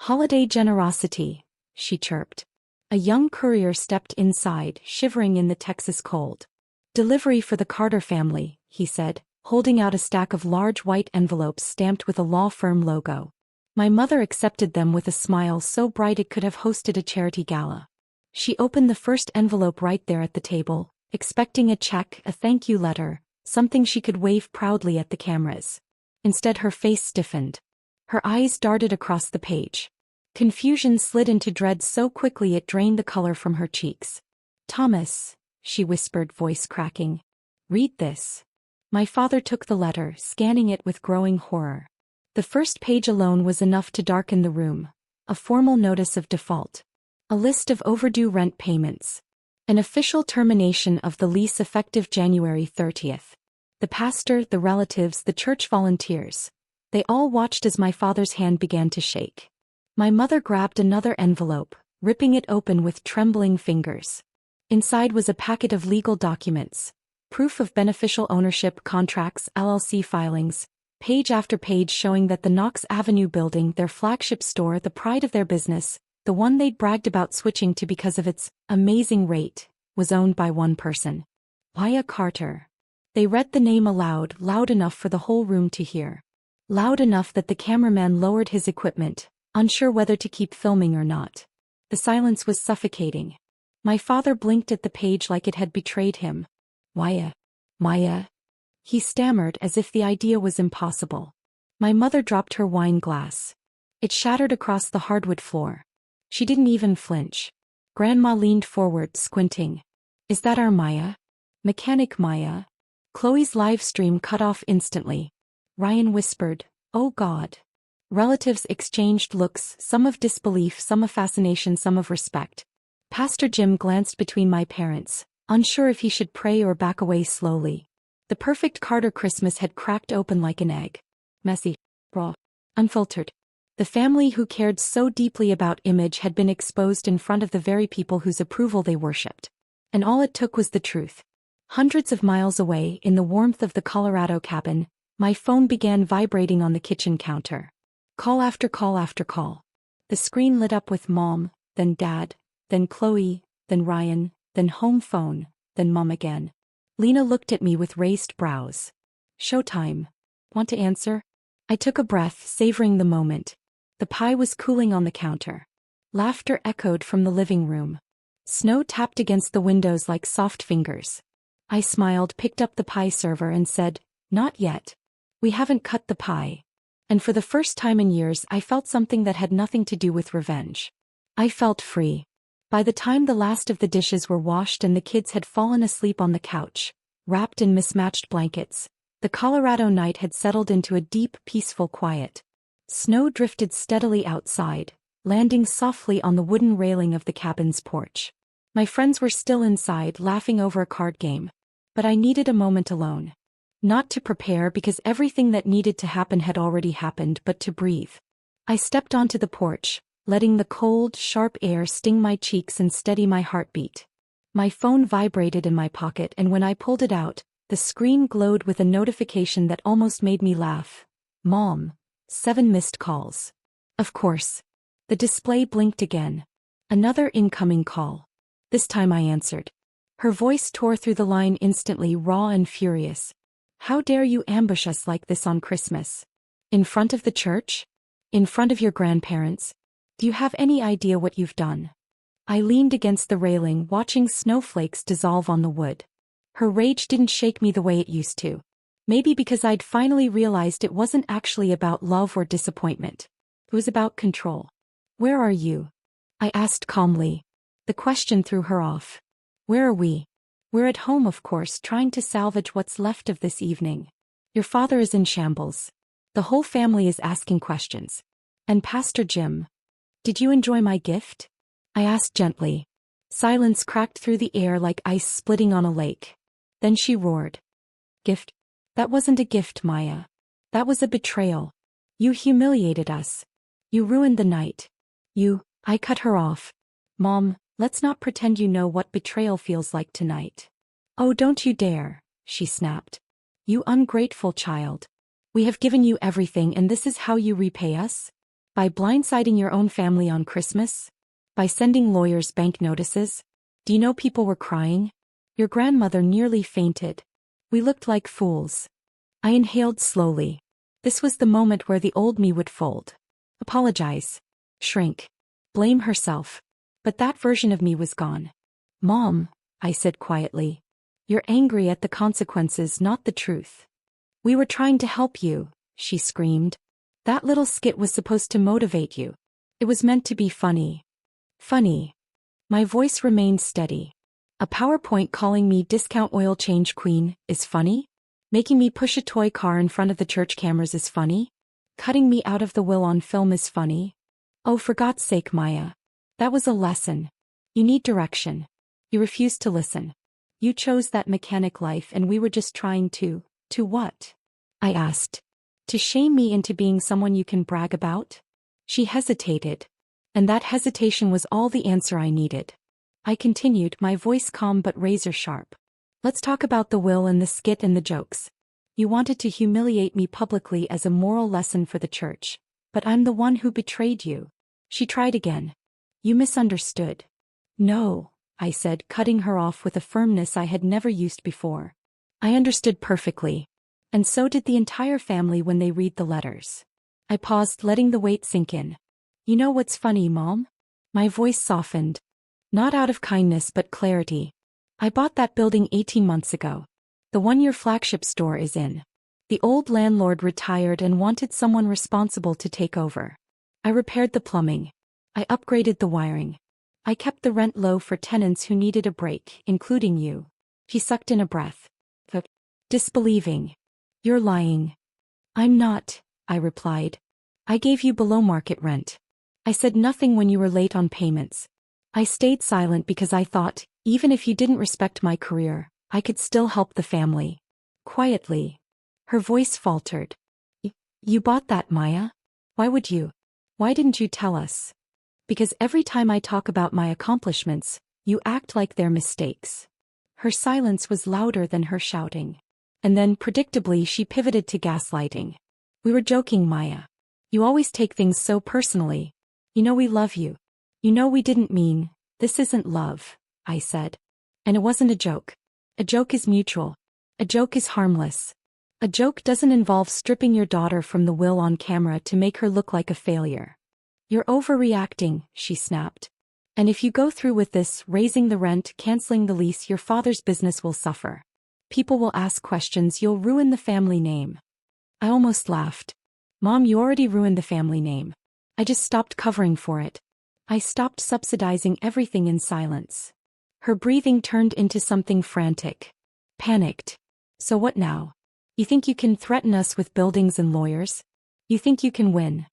[SPEAKER 1] "Holiday generosity," she chirped. A young courier stepped inside, shivering in the Texas cold. "Delivery for the Carter family," he said, holding out a stack of large white envelopes stamped with a law firm logo. My mother accepted them with a smile so bright it could have hosted a charity gala. She opened the first envelope right there at the table, expecting a check, a thank you letter, something she could wave proudly at the cameras. Instead, her face stiffened. Her eyes darted across the page. Confusion slid into dread so quickly it drained the color from her cheeks. "Thomas," she whispered, voice cracking. "Read this." My father took the letter, scanning it with growing horror. The first page alone was enough to darken the room. A formal notice of default. A list of overdue rent payments. An official termination of the lease effective January 30th. The pastor, the relatives, the church volunteers. They all watched as my father's hand began to shake. My mother grabbed another envelope, ripping it open with trembling fingers. Inside was a packet of legal documents. Proof of beneficial ownership, contracts, LLC filings, page after page showing that the Knox Avenue building, their flagship store, the pride of their business, the one they'd bragged about switching to because of its amazing rate, was owned by one person. Maya Carter. They read the name aloud, loud enough for the whole room to hear. Loud enough that the cameraman lowered his equipment, unsure whether to keep filming or not. The silence was suffocating. My father blinked at the page like it had betrayed him. Maya. He stammered as if the idea was impossible. My mother dropped her wine glass. It shattered across the hardwood floor. She didn't even flinch. Grandma leaned forward, squinting. "Is that our Maya? Mechanic Maya?" Chloe's live stream cut off instantly. Ryan whispered, "Oh God." Relatives exchanged looks, some of disbelief, some of fascination, some of respect. Pastor Jim glanced between my parents, unsure if he should pray or back away slowly. The perfect Carter Christmas had cracked open like an egg. Messy, raw, unfiltered. The family who cared so deeply about image had been exposed in front of the very people whose approval they worshipped. And all it took was the truth. Hundreds of miles away, in the warmth of the Colorado cabin, my phone began vibrating on the kitchen counter. Call after call after call. The screen lit up with Mom, then Dad, then Chloe, then Ryan, then home phone, then Mom again. Lena looked at me with raised brows. "Showtime. Want to answer?" I took a breath, savoring the moment. The pie was cooling on the counter. Laughter echoed from the living room. Snow tapped against the windows like soft fingers. I smiled, picked up the pie server and said, Not yet. We haven't cut the pie. And for the first time in years I felt something that had nothing to do with revenge. I felt free. By the time the last of the dishes were washed and the kids had fallen asleep on the couch, wrapped in mismatched blankets, the Colorado night had settled into a deep, peaceful quiet. Snow drifted steadily outside, landing softly on the wooden railing of the cabin's porch. My friends were still inside, laughing over a card game. But I needed a moment alone. Not to prepare because everything that needed to happen had already happened, but to breathe. I stepped onto the porch, letting the cold, sharp air sting my cheeks and steady my heartbeat. My phone vibrated in my pocket, and when I pulled it out, the screen glowed with a notification that almost made me laugh. Mom, 7 missed calls. Of course. The display blinked again. Another incoming call. This time I answered. Her voice tore through the line instantly, raw and furious. How dare you ambush us like this on Christmas? In front of the church? In front of your grandparents? Do you have any idea what you've done? I leaned against the railing, watching snowflakes dissolve on the wood. Her rage didn't shake me the way it used to. Maybe because I'd finally realized it wasn't actually about love or disappointment. It was about control. Where are you? I asked calmly. The question threw her off. Where are we? We're at home, of course, trying to salvage what's left of this evening. Your father is in shambles. The whole family is asking questions. And Pastor Jim. Did you enjoy my gift? I asked gently. Silence cracked through the air like ice splitting on a lake. Then she roared. Gift? That wasn't a gift, Maya. That was a betrayal. You humiliated us. You ruined the night. I cut her off. Mom, let's not pretend you know what betrayal feels like tonight. Oh, don't you dare, she snapped. You ungrateful child. We have given you everything, and this is how you repay us? By blindsiding your own family on Christmas? By sending lawyers bank notices? Do you know people were crying? Your grandmother nearly fainted. We looked like fools. I inhaled slowly. This was the moment where the old me would fold. Apologize. Shrink. Blame herself. But that version of me was gone. Mom, I said quietly. You're angry at the consequences, not the truth. We were trying to help you, she screamed. That little skit was supposed to motivate you. It was meant to be funny. Funny. My voice remained steady. A PowerPoint calling me discount oil change queen is funny? Making me push a toy car in front of the church cameras is funny? Cutting me out of the will on film is funny? Oh, for God's sake, Maya. That was a lesson. You need direction. You refused to listen. You chose that mechanic life, and we were just trying to what? I asked. To shame me into being someone you can brag about? She hesitated. And that hesitation was all the answer I needed. I continued, my voice calm but razor sharp. Let's talk about the will and the skit and the jokes. You wanted to humiliate me publicly as a moral lesson for the church. But I'm the one who betrayed you. She tried again. You misunderstood. No, I said, cutting her off with a firmness I had never used before. I understood perfectly. And so did the entire family when they read the letters. I paused, letting the weight sink in. You know what's funny, Mom? My voice softened. Not out of kindness but clarity. I bought that building 18 months ago. The one your flagship store is in. The old landlord retired and wanted someone responsible to take over. I repaired the plumbing. I upgraded the wiring. I kept the rent low for tenants who needed a break, including you. He sucked in a breath. Disbelieving. You're lying. I'm not, I replied. I gave you below market rent. I said nothing when you were late on payments. I stayed silent because I thought, even if you didn't respect my career, I could still help the family. Quietly. Her voice faltered. You bought that, Maya? Why would you? Why didn't you tell us? Because every time I talk about my accomplishments, you act like they're mistakes. Her silence was louder than her shouting. And then, predictably, she pivoted to gaslighting. We were joking, Maya. You always take things so personally. You know we love you. You know we didn't mean, this isn't love, I said. And it wasn't a joke. A joke is mutual. A joke is harmless. A joke doesn't involve stripping your daughter from the will on camera to make her look like a failure. You're overreacting, she snapped. And if you go through with this, raising the rent, canceling the lease, your father's business will suffer. People will ask questions, you'll ruin the family name. I almost laughed. Mom, you already ruined the family name. I just stopped covering for it. I stopped subsidizing everything in silence. Her breathing turned into something frantic. Panicked. So what now? You think you can threaten us with buildings and lawyers? You think you can win?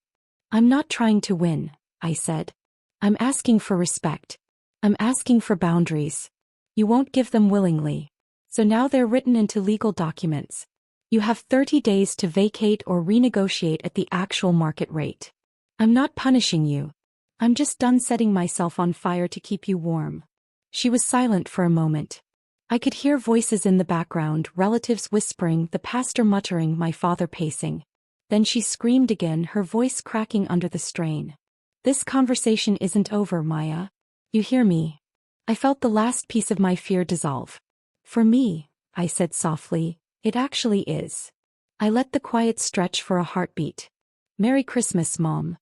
[SPEAKER 1] I'm not trying to win, I said. I'm asking for respect. I'm asking for boundaries. You won't give them willingly. So now they're written into legal documents. You have 30 days to vacate or renegotiate at the actual market rate. I'm not punishing you. I'm just done setting myself on fire to keep you warm. She was silent for a moment. I could hear voices in the background, relatives whispering, the pastor muttering, my father pacing. Then she screamed again, her voice cracking under the strain. This conversation isn't over, Maya. You hear me? I felt the last piece of my fear dissolve. For me, I said softly, it actually is. I let the quiet stretch for a heartbeat. Merry Christmas, Mom.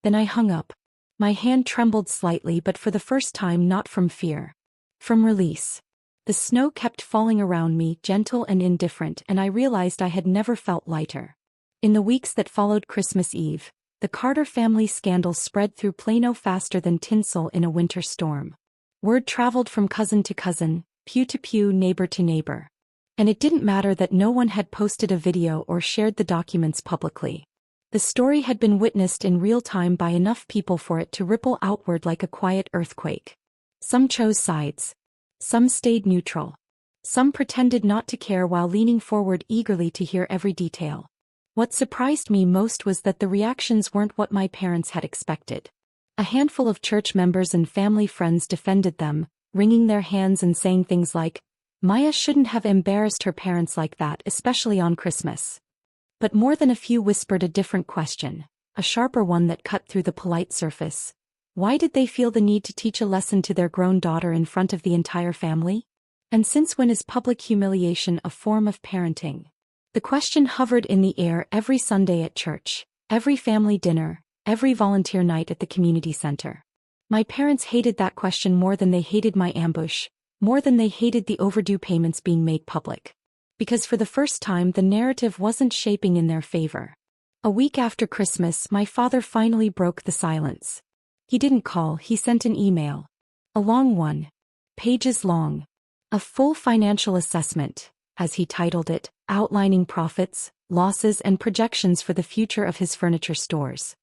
[SPEAKER 1] Then I hung up. My hand trembled slightly, but for the first time not from fear. From release. The snow kept falling around me, gentle and indifferent, and I realized I had never felt lighter. In the weeks that followed Christmas Eve, the Carter family scandal spread through Plano faster than tinsel in a winter storm. Word traveled from cousin to cousin, pew to pew, neighbor to neighbor. And it didn't matter that no one had posted a video or shared the documents publicly. The story had been witnessed in real time by enough people for it to ripple outward like a quiet earthquake. Some chose sides. Some stayed neutral. Some pretended not to care while leaning forward eagerly to hear every detail. What surprised me most was that the reactions weren't what my parents had expected. A handful of church members and family friends defended them, wringing their hands and saying things like, Maya shouldn't have embarrassed her parents like that, especially on Christmas. But more than a few whispered a different question, a sharper one that cut through the polite surface. Why did they feel the need to teach a lesson to their grown daughter in front of the entire family? And since when is public humiliation a form of parenting? The question hovered in the air every Sunday at church, every family dinner, every volunteer night at the community center. My parents hated that question more than they hated my ambush, more than they hated the overdue payments being made public. Because for the first time the narrative wasn't shaping in their favor. A week after Christmas, my father finally broke the silence. He didn't call, he sent an email. A long one. Pages long. A full financial assessment, as he titled it, outlining profits, losses and projections for the future of his furniture stores.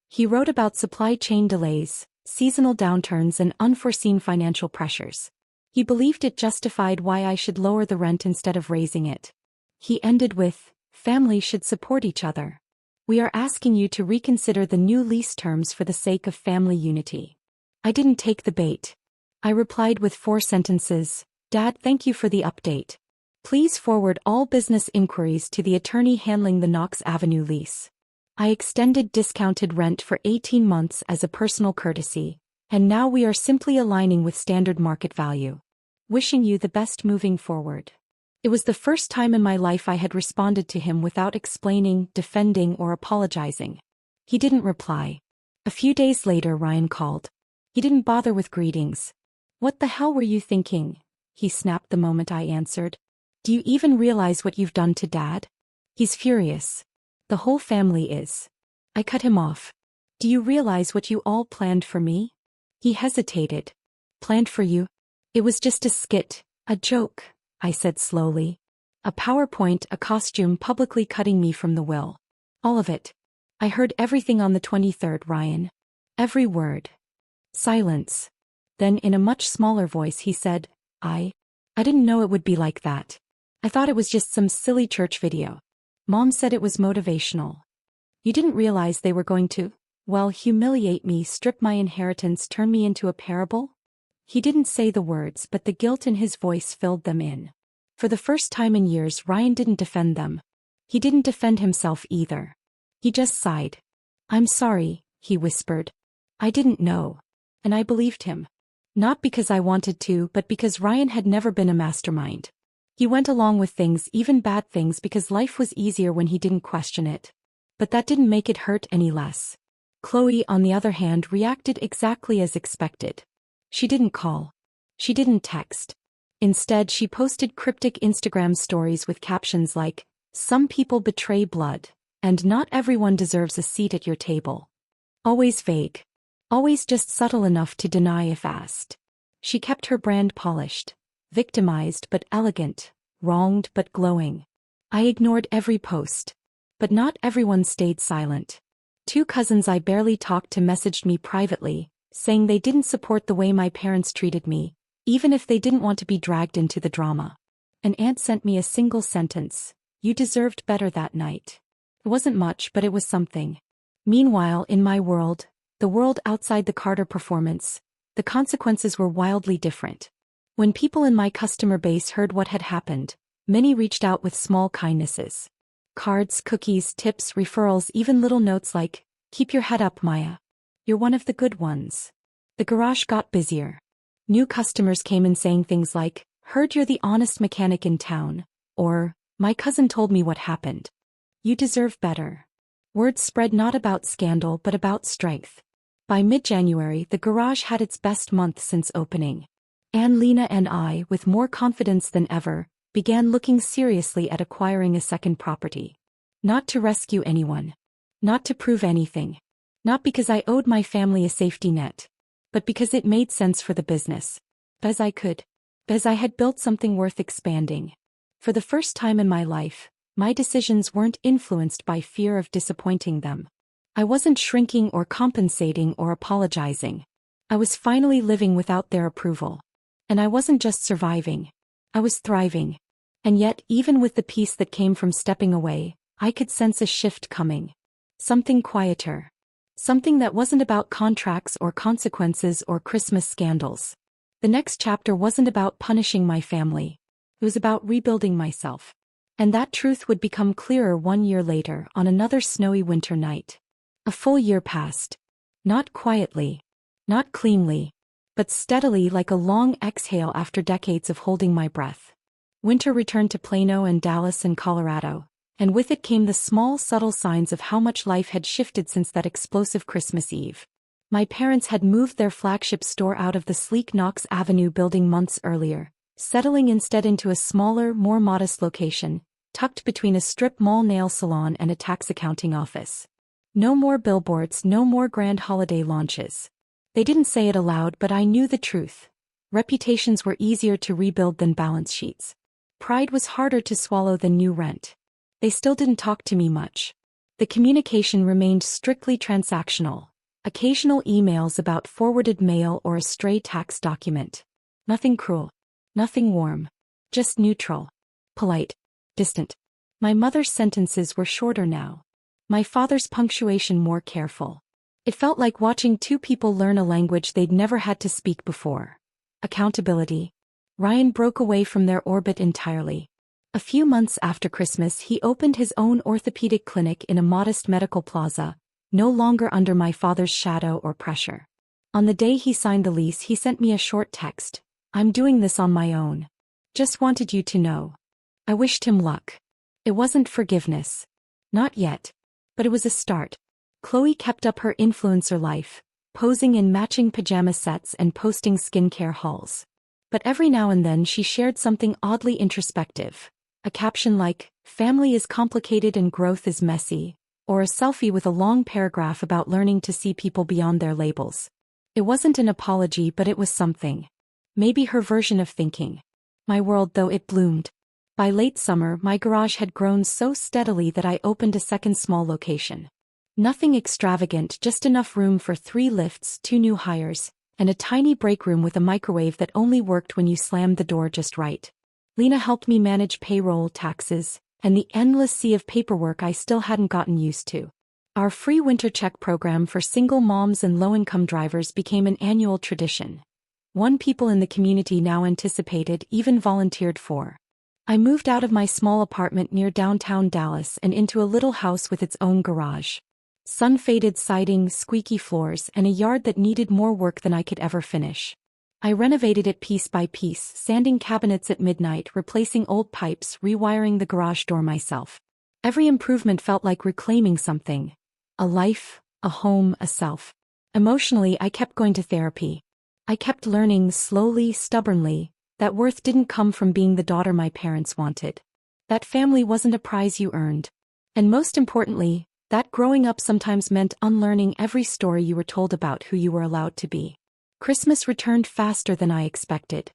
[SPEAKER 1] He wrote about supply chain delays, seasonal downturns and unforeseen financial pressures. He believed it justified why I should lower the rent instead of raising it. He ended with, families should support each other. We are asking you to reconsider the new lease terms for the sake of family unity. I didn't take the bait. I replied with 4 sentences, Dad, thank you for the update. Please forward all business inquiries to the attorney handling the Knox Avenue lease. I extended discounted rent for 18 months as a personal courtesy, and now we are simply aligning with standard market value. Wishing you the best moving forward. It was the first time in my life I had responded to him without explaining, defending, or apologizing. He didn't reply. A few days later, Ryan called. He didn't bother with greetings. What the hell were you thinking? He snapped the moment I answered. Do you even realize what you've done to Dad? He's furious. The whole family is. I cut him off. Do you realize what you all planned for me? He hesitated. Planned for you? It was just a skit, a joke, I said slowly. A PowerPoint, a costume, publicly cutting me from the will. All of it. I heard everything on the 23rd, Ryan. Every word. Silence. Then in a much smaller voice he said, I didn't know it would be like that. I thought it was just some silly church video. Mom said it was motivational. You didn't realize they were going to, well, humiliate me, strip my inheritance, turn me into a parable? He didn't say the words, but the guilt in his voice filled them in. For the first time in years, Ryan didn't defend them. He didn't defend himself either. He just sighed. I'm sorry, he whispered. I didn't know. And I believed him. Not because I wanted to, but because Ryan had never been a mastermind. He went along with things, even bad things, because life was easier when he didn't question it. But that didn't make it hurt any less. Chloe, on the other hand, reacted exactly as expected. She didn't call. She didn't text. Instead, she posted cryptic Instagram stories with captions like, "Some people betray blood, and not everyone deserves a seat at your table." Always vague. Always just subtle enough to deny if asked. She kept her brand polished, victimized but elegant, wronged but glowing. I ignored every post. But not everyone stayed silent. 2 cousins I barely talked to messaged me privately, saying they didn't support the way my parents treated me, even if they didn't want to be dragged into the drama. An aunt sent me a single sentence: "You deserved better that night." It wasn't much, but it was something. Meanwhile, in my world, the world outside the Carter performance, the consequences were wildly different. When people in my customer base heard what had happened, many reached out with small kindnesses. Cards, cookies, tips, referrals, even little notes like, "Keep your head up, Maya. You're one of the good ones." The garage got busier. New customers came in saying things like, "Heard you're the honest mechanic in town," or, "My cousin told me what happened. You deserve better." Word spread not about scandal but about strength. By mid-January, the garage had its best month since opening. Lena and I, with more confidence than ever, began looking seriously at acquiring a second property. Not to rescue anyone. Not to prove anything. Not because I owed my family a safety net. But because it made sense for the business. As I could. As I had built something worth expanding. For the first time in my life, my decisions weren't influenced by fear of disappointing them. I wasn't shrinking or compensating or apologizing. I was finally living without their approval. And I wasn't just surviving. I was thriving. And yet, even with the peace that came from stepping away, I could sense a shift coming. Something quieter. Something that wasn't about contracts or consequences or Christmas scandals. The next chapter wasn't about punishing my family. It was about rebuilding myself. And that truth would become clearer 1 year later on another snowy winter night. A full year passed. Not quietly. Not cleanly. But steadily, like a long exhale after decades of holding my breath. Winter returned to Plano and Dallas and Colorado, and with it came the small, subtle signs of how much life had shifted since that explosive Christmas Eve. My parents had moved their flagship store out of the sleek Knox Avenue building months earlier, settling instead into a smaller, more modest location, tucked between a strip mall nail salon and a tax accounting office. No more billboards, no more grand holiday launches. They didn't say it aloud, but I knew the truth. Reputations were easier to rebuild than balance sheets. Pride was harder to swallow than new rent. They still didn't talk to me much. The communication remained strictly transactional. Occasional emails about forwarded mail or a stray tax document. Nothing cruel. Nothing warm. Just neutral. Polite. Distant. My mother's sentences were shorter now. My father's punctuation more careful. It felt like watching 2 people learn a language they'd never had to speak before. Accountability. Ryan broke away from their orbit entirely. A few months after Christmas, he opened his own orthopedic clinic in a modest medical plaza, no longer under my father's shadow or pressure. On the day he signed the lease, he sent me a short text. "I'm doing this on my own. Just wanted you to know." I wished him luck. It wasn't forgiveness. Not yet. But it was a start. Chloe kept up her influencer life, posing in matching pajama sets and posting skincare hauls. But every now and then she shared something oddly introspective. A caption like, "Family is complicated and growth is messy," or a selfie with a long paragraph about learning to see people beyond their labels. It wasn't an apology, but it was something. Maybe her version of thinking. My world, though, it bloomed. By late summer, my garage had grown so steadily that I opened a second small location. Nothing extravagant, just enough room for 3 lifts, 2 new hires, and a tiny break room with a microwave that only worked when you slammed the door just right. Lena helped me manage payroll, taxes, and the endless sea of paperwork I still hadn't gotten used to. Our free winter check program for single moms and low-income drivers became an annual tradition. One people in the community now anticipated, even volunteered for. I moved out of my small apartment near downtown Dallas and into a little house with its own garage. Sun-faded siding, squeaky floors, and a yard that needed more work than I could ever finish. I renovated it piece by piece, sanding cabinets at midnight, replacing old pipes, rewiring the garage door myself. Every improvement felt like reclaiming something. A life, a home, a self. Emotionally, I kept going to therapy. I kept learning slowly, stubbornly, That worth didn't come from being the daughter my parents wanted. That family wasn't a prize you earned. And most importantly, that growing up sometimes meant unlearning every story you were told about who you were allowed to be. Christmas returned faster than I expected.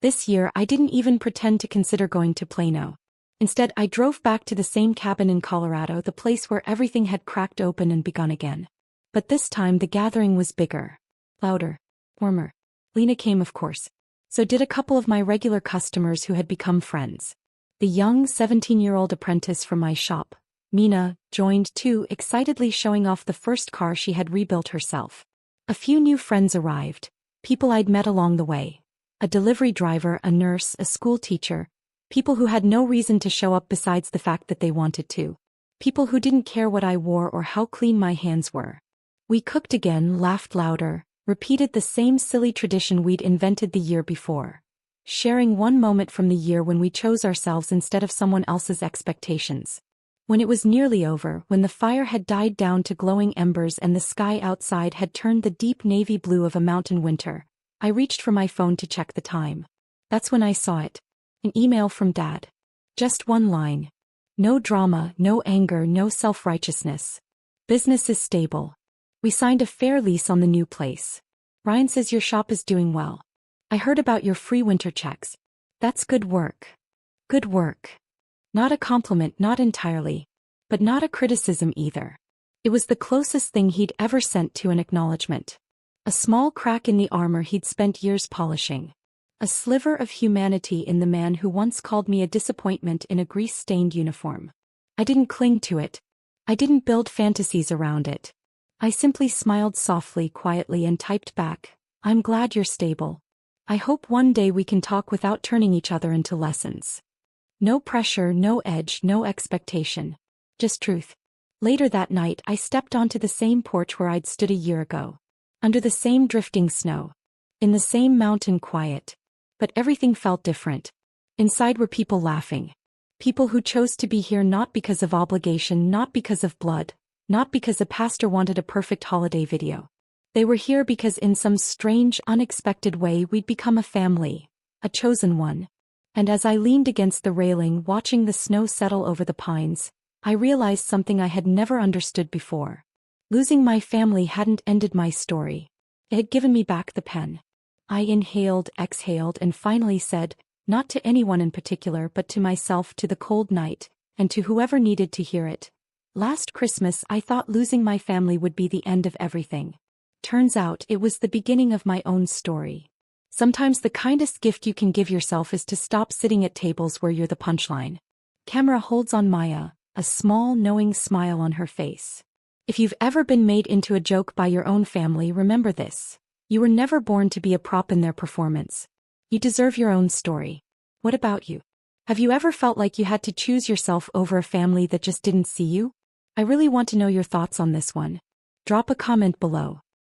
[SPEAKER 1] This year I didn't even pretend to consider going to Plano. Instead, I drove back to the same cabin in Colorado, the place where everything had cracked open and begun again. But this time the gathering was bigger, louder, warmer. Lena came, of course. So did a couple of my regular customers who had become friends. The young 17-year-old apprentice from my shop, Mina, joined too, excitedly showing off the first car she had rebuilt herself. A few new friends arrived, people I'd met along the way. A delivery driver, a nurse, a school teacher. People who had no reason to show up besides the fact that they wanted to. People who didn't care what I wore or how clean my hands were. We cooked again, laughed louder, repeated the same silly tradition we'd invented the year before. Sharing one moment from the year when we chose ourselves instead of someone else's expectations. When it was nearly over, when the fire had died down to glowing embers and the sky outside had turned the deep navy blue of a mountain winter, I reached for my phone to check the time. That's when I saw it. An email from Dad. Just one line. No drama, no anger, no self-righteousness. Business is stable. We signed a fair lease on the new place. Ryan says your shop is doing well. I heard about your free winter checks. That's good work. Good work. Not a compliment, not entirely. But not a criticism either. It was the closest thing he'd ever sent to an acknowledgement. A small crack in the armor he'd spent years polishing. A sliver of humanity in the man who once called me a disappointment in a grease-stained uniform. I didn't cling to it. I didn't build fantasies around it. I simply smiled softly, quietly and typed back, I'm glad you're stable. I hope one day we can talk without turning each other into lessons. No pressure, no edge, no expectation. Just truth. Later that night I stepped onto the same porch where I'd stood a year ago. Under the same drifting snow. In the same mountain quiet. But everything felt different. Inside were people laughing. People who chose to be here not because of obligation, not because of blood, not because a pastor wanted a perfect holiday video. They were here because in some strange, unexpected way we'd become a family, a chosen one. And as I leaned against the railing watching the snow settle over the pines, I realized something I had never understood before. Losing my family hadn't ended my story. It had given me back the pen. I inhaled, exhaled, and finally said, not to anyone in particular but to myself, to the cold night, and to whoever needed to hear it. Last Christmas I thought losing my family would be the end of everything. Turns out it was the beginning of my own story. Sometimes the kindest gift you can give yourself is to stop sitting at tables where you're the punchline. Camera holds on Maya, a small, knowing smile on her face. If you've ever been made into a joke by your own family, remember this. You were never born to be a prop in their performance. You deserve your own story. What about you? Have you ever felt like you had to choose yourself over a family that just didn't see you? I really want to know your thoughts on this one. Drop a comment below.